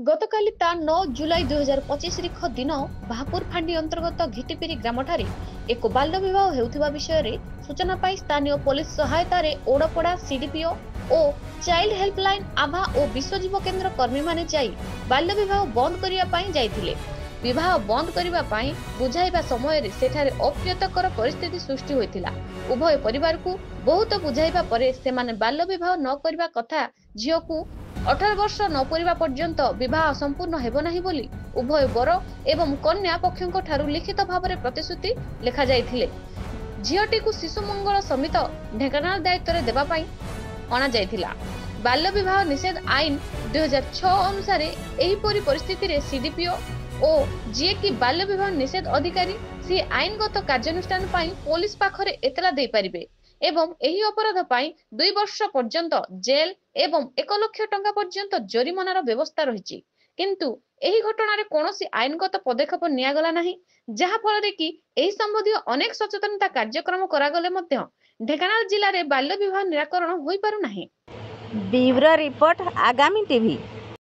ଗତକାଲି ତା 9 ଜୁଲାଇ 2025 ଦିନ ଭାପୁର ଫାଣ୍ଡି ଅନ୍ତର୍ଗତ ଘିଟିପିରି ଗ୍ରାମଠାରେ ଏକ ବାଲ୍ୟ ବିବାହ ହେଉଥିବା ବିଷୟରେ ସୂଚନା ପାଇ ସ୍ଥାନୀୟ ପୋଲିସ ସହାୟତାରେ ଓଡପଡା ସିଡିପିଓ ଓ ଚାଇଲ୍ଡ ହେଲ୍ପଲାଇନ୍ ଆଭା ଓ ବିଶ୍ୱଜୀବ କେନ୍ଦ୍ର କର୍ମୀମାନେ ଯାଇ ବାଲ୍ୟ ବିବାହ ବନ୍ଦ କରିବା ପାଇଁ ଯାଇଥିଲେ। ବିବାହ ବନ୍ଦ କରିବା ପାଇଁ ବୁଝାଇବା ସମୟରେ ସେଠାରେ ଅପ୍ରିୟତକର ପରିସ୍ଥିତି ସୃଷ୍ଟି ହୋଇଥିଲା। ଉଭୟ ପରିବାରକୁ ବହୁତ ବୁଝାଇବା ପରେ ସେମାନେ ବାଲ୍ୟ ବିବାହ ନ କରିବା କଥା, ଝିଅକୁ 18 ବର୍ଷ ନ ପୂରିବା ପର୍ଯ୍ୟନ୍ତ ବିବାହ ସମ୍ପୂର୍ଣ୍ଣ ହେବ ନାହିଁ ବୋଲି ଉଭୟ ବର ଏବଂ କନ୍ୟା ପକ୍ଷଙ୍କ ଠାରୁ ଲିଖିତ ଭାବରେ ପ୍ରତିଶ୍ରୁତି ଲେଖାଯାଇଥିଲେ। ଝିଅଟିକୁ ଶିଶୁ ମଙ୍ଗଳ ସମିତ ଢେଙ୍କାନାଳ ଦାୟିତ୍ୱରେ ଦେବା ପାଇଁ ଅଣାଯାଇଥିଲା। ବାଲ୍ୟ ବିବାହ ନିଷେଧ ଆଇନ 2006 ଅନୁସାରେ ଏହିପରି ପରିସ୍ଥିତିରେ ସିଡିପିଓ ଓ ଯିଏକି ବାଲ୍ୟ ବିବାହ ନିଷେଧ ଅଧିକାରୀ ସେ ଆଇନଗତ କାର୍ଯ୍ୟାନୁଷ୍ଠାନ ପାଇଁ ପୋଲିସ ପାଖରେ ଏତଲା ଦେଇପାରିବେ ଏବଂ ଏହି ଅପରାଧ ପାଇଁ 2 ବର୍ଷ ପର୍ଯ୍ୟନ୍ତ ଜେଲ୍ ଏବଂ 1 ଲକ୍ଷ ଟଙ୍କା ପର୍ଯ୍ୟନ୍ତ ଜରିମାନାର ବ୍ୟବସ୍ଥା ରହିଛି। କିନ୍ତୁ ଏହି ଘଟଣାରେ କୌଣସି ଆଇନଗତ ପଦକ୍ଷେପ ନିଆଗଲା ନାହିଁ, ଯାହା ଫଳରେ କି ଏହି ସମ୍ବନ୍ଧୀୟ ଅନେକ ସଚେତନତା କାର୍ଯ୍ୟକ୍ରମ କରାଗଲେ ମଧ୍ୟ ଢେଙ୍କାନାଳ ଜିଲ୍ଲାରେ ବାଲ୍ୟ ବିବାହ ନିରାକରଣ ହୋଇପାରୁନାହିଁ। ବ୍ୟୁରୋ ରିପୋର୍ଟ, ଆଗାମୀ ଟିଭି।